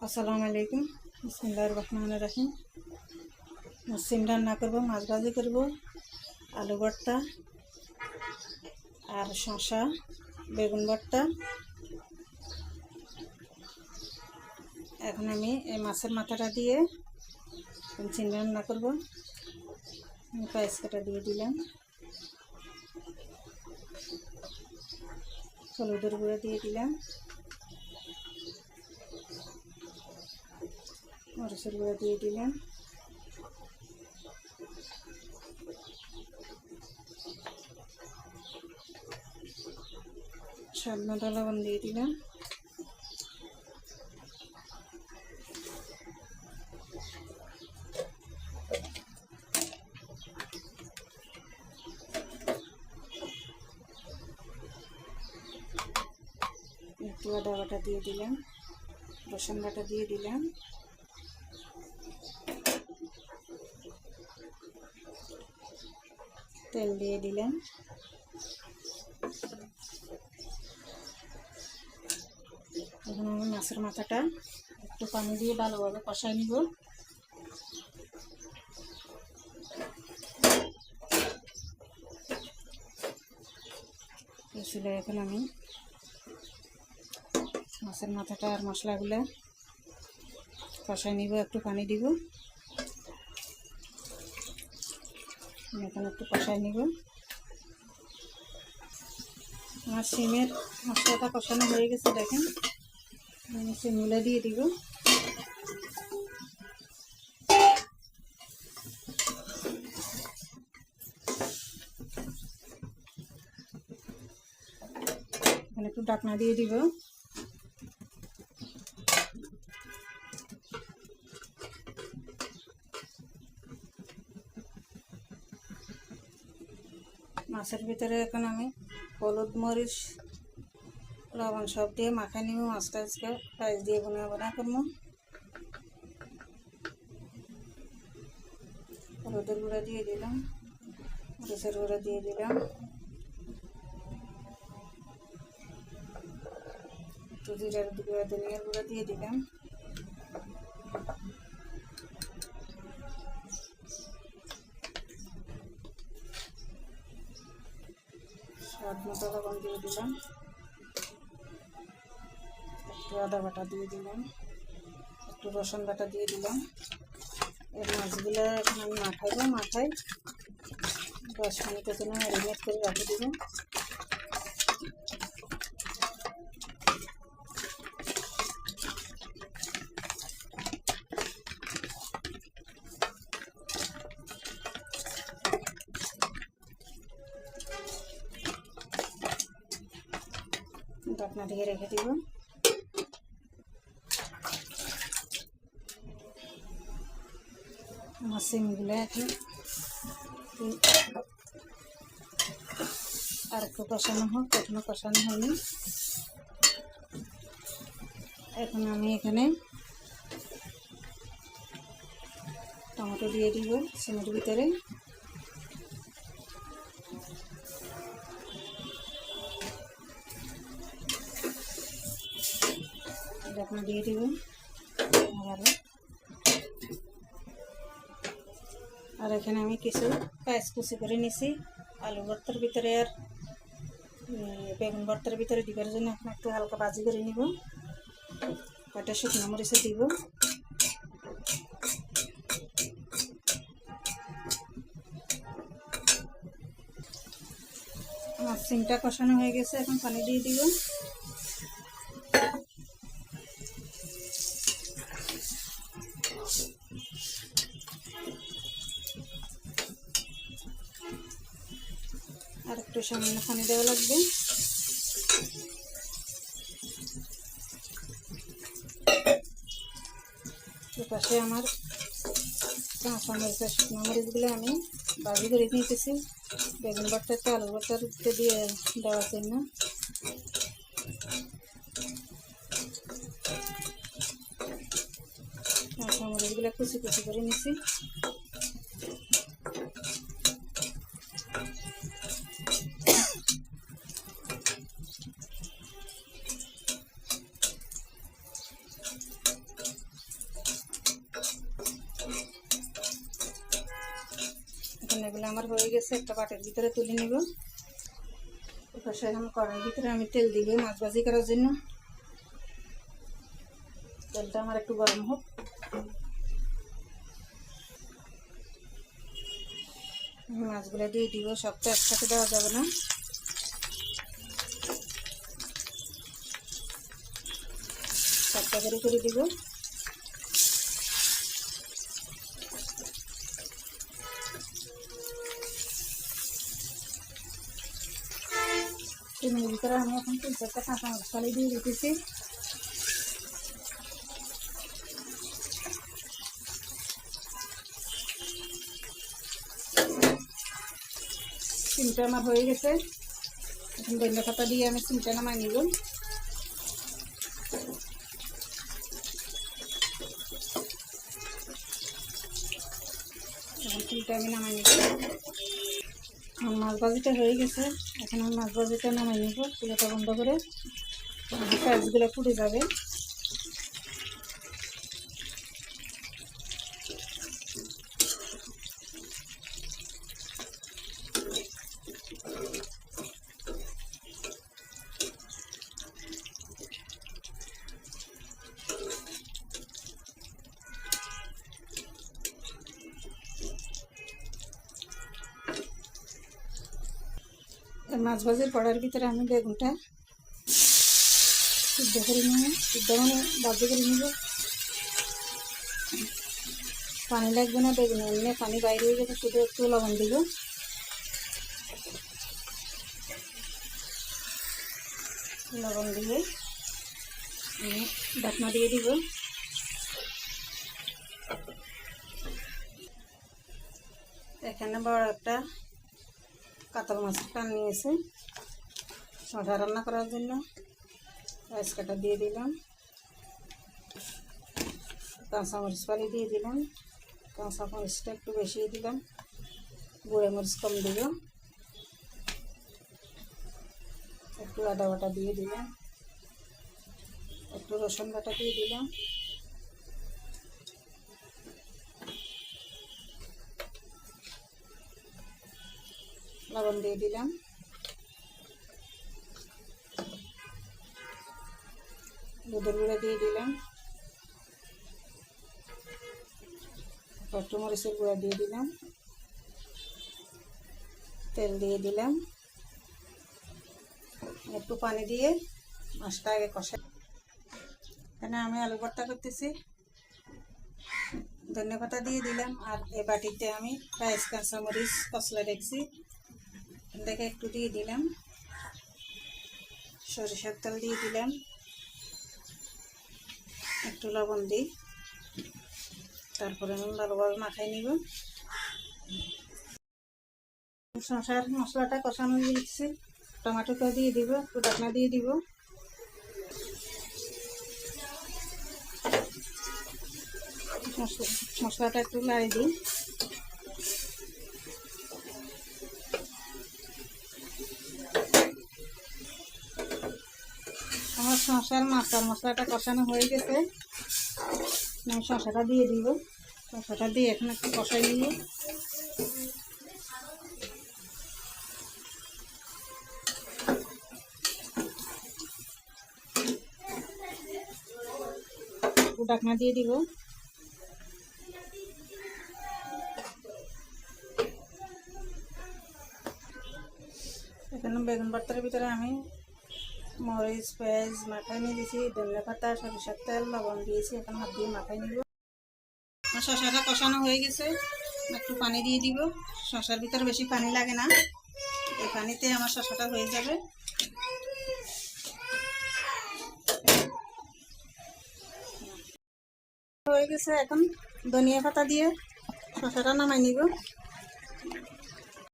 আসসালামু আলাইকুম। বিসমিল্লাহির রহমানির রহিম। সিম রান্না করব, মাছ ভাজি করব, আলু ভর্তা আর শসা, বেগুন ভর্তা। এখন আমি এই মাছের মাথাটা দিয়ে সিম রান্না করব। পেঁয়াজ কাটা দিয়ে দিলাম, হলুদের গুঁড়ো দিয়ে দিলাম, মরিচের গুঁড়ো দিয়ে দিলাম, স্বাদ মতো লবণ দিয়ে দিলাম। একটু আদা বাটা দিয়ে দিলাম, রসুন বাটা দিয়ে দিলাম, তেল দিয়ে দিলাম। এখন আমি মাছের মাথাটা একটু পানি দিয়ে ভালোভাবে কষাই নিব। এখন আমি মাছের মাথাটা আর মশলাগুলো কষাই নিব, একটু পানি দিব। এখন একটু কষাই নিব। আমার সিমের মশলাটা কষানো হয়ে গেছে, দেখেন। আমি সিমগুলো দিয়ে দিব। এখানে একটু ঢাকনা দিয়ে দিব। মাছের ভিতরে এখন আমি হলুদ, মরিচ, লবণ সব দিয়ে মাখাই নিব। মাছটা আজকে পেঁয়াজ দিয়ে বনা করবো। হলুদের গুঁড়া দিয়ে দিলাম, মরিচের গুঁড়া দিয়ে দিলাম, একটু জিরার গুঁড়া, ধনিয়ার গুঁড়া দিয়ে দিলাম। স্বাদ মতো লবণ দিয়ে দিলাম, একটু আদা বাটা দিয়ে দিলাম, একটু রসুন বাটা দিয়ে দিলাম। এই মাছগুলো এখন আমি মাখাই 10 মিনিটের জন্য ম্যারিনেট করে রেখে দিব। ঢাকনা দিয়ে রেখে দিব। আমার সিমগুলো এখন আর একটু কষানো হোক, এখনো কষানো হয়নি। এখন আমি এখানে টমেটো দিয়ে দিব সিমের ভিতরে। ঢাকনা দিয়ে দিব আবারও। আর এখানে আমি কিছু পেঁয়াজ কুচি করে নিছি আলু ভর্তার ভিতরে আর বেগুন ভর্তার ভিতরে দিবার জন্য এখন একটু হালকা ভাজি করে নিব। কয়টা শুকনো মরিচে দিব। আমার সিমটা কষানো হয়ে গেছে, এখন পানি দিয়ে দিব। আর একটু সামান্য পানি দেওয়া লাগবে। এপাশে আমার কাঁচা মরিচের শুকনো মরিচগুলো আমি ভাজি করে নিতেছি বেগুন ভর্তাতে আলু ভর্তার দিয়ে দেওয়ার জন্য। কাঁচা মরিচগুলো কুচি কুচি করে নিছি। আমার হয়ে গেছে, একটা বাটির ভিতরে তুলে নিব। এপাশে এখন কড়াইয়ের ভিতরে আমি তেল দিব মাছ ভাজি করার জন্য। তেলটা আমার একটু গরম হোক। মাছগুলো দিয়ে দিব, সবটা একসাথে দেওয়া যাবে না। সবটা করে দিব। তেলের ভিতরে আমি এখন 3-4টা কাঁচামরিচ ফালি দিয়ে দিতেছি। সিমটা আমার হয়ে গেছে, এখন ধনিয়া পাতা দিয়ে আমি সিমটা নামাই নিব। এখন সিমটা আমি নামাই নিব। মাছ ভাজিটা হয়ে গেছে, এখন আমি মাছ ভাজিটা নামাই নিব। চুলাটা বন্ধ করে পেঁয়াজগুলো ফুটে যাবে। মাছ ভাজির কড়াইয়ের ভিতরে আমি বেগুনটা সিদ্ধ করে নিয়ে বাজি করে নিব। পানি লাগবে না, বেগুন এমনি পানি বাইরে হয়ে গেছে, শুধু একটু লবণ দিব। লবণ দিয়ে ঢাকনা দিয়ে দিব। এখানে বড় একটা কাতল মাছের টান নিয়েছে শশা রান্না করার জন্য। পেঁয়াজ কাটা দিয়ে দিলাম, কাঁচামরিচ ফালি দিয়ে দিলাম। কাঁচামরিচটা একটু বেশি দিলাম, গুঁড়ো মরিচ কম দিব। একটু আদা বাটা দিয়ে দিলাম, একটু রসুন বাটা দিয়ে দিলাম। লবণ দিয়ে দিলাম, দুধের গুঁড়া দিয়ে দিলাম, একটু মরিচের গুঁড়া দিয়ে দিলাম, তেল দিয়ে দিলাম, একটু পানি দিয়ে মাছটা আগে কষা। এখানে আমি আলু ভর্তা করতেছি, ধনিয়া পাতা দিয়ে দিলাম। আর এই বাটিতে আমি পেঁয়াজ কাঁচামরিচ কচলা রেখেছি, দেখে একটু দিয়ে দিলাম। সরিষার তেল দিয়ে দিলাম, একটু লবণ দিই। তারপরে আমি ভালোভাবে মাখাই নিব। শসার মশলাটা কষানো দিচ্ছি, টমেটোটা দিয়ে দিব, একটু ঢাকনা দিয়ে দিব। মশলাটা একটু লাড়ি দিই। আমার শসার মাছার মশলাটা কষানো হয়ে গেছে, আমি শসাটা দিয়ে দিব। শসাটা দিয়ে এখন একটু কষাই নিয়ে ঢাকনা দিয়ে দিব। এখানে বেগুন ভর্তার ভিতরে আমি মরিচ পেঁয়াজ মাখাই নিয়ে দিয়েছি, ধনিয়া পাতা সরিষার তেল লবণ দিয়েছি। এখন হাত দিয়ে মাখাই নিব। শসাটা কষানো হয়ে গেছে, একটু পানি দিয়ে দিব। শসার ভিতরে বেশি পানি লাগে না, এই পানিতে আমার শসাটা হয়ে যাবে। হয়ে গেছে, এখন ধনিয়া পাতা দিয়ে শসাটা নামাই নিব।